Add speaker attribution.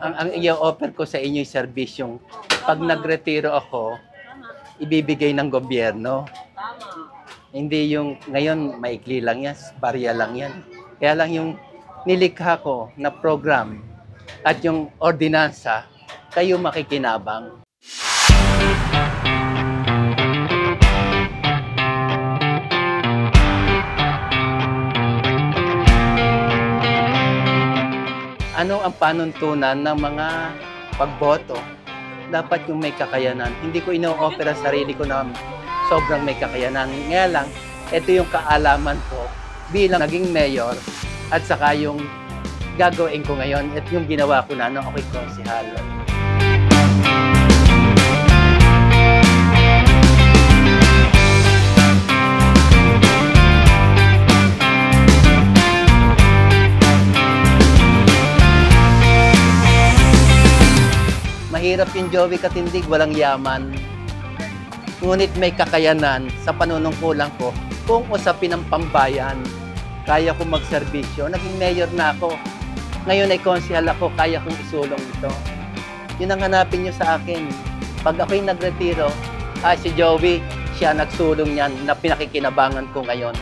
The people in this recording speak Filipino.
Speaker 1: ang i-offer ko sa inyo yung serbisyong pag nagretiro ako, ibibigay ng gobyerno. Hindi yung ngayon maikli lang yan, barya lang yan. Kaya lang yung nilikha ko na program at yung ordinansa, kayo makikinabang. Ano ang panuntunan ng mga pagboto? Dapat yung may kakayanan. Hindi ko ino-offer ang sarili ko na sobrang may kakayanan. Nga lang, ito yung kaalaman ko bilang naging mayor at saka yung gagawin ko ngayon at yung ginawa ko na nung ako'y konsehal. Mahirap yung Joey Katindig, walang yaman. Ngunit may kakayanan sa panunungkulan ko kung usapin ng pambayan. Kaya kong magserbisyo. Naging mayor na ako. Ngayon ay konsehal ako, kaya kong isulong ito. Yun ang hanapin nyo sa akin. Pag ako'y nagretiro, si Joey, siya nagsulong yan na pinakikinabangan ko ngayon.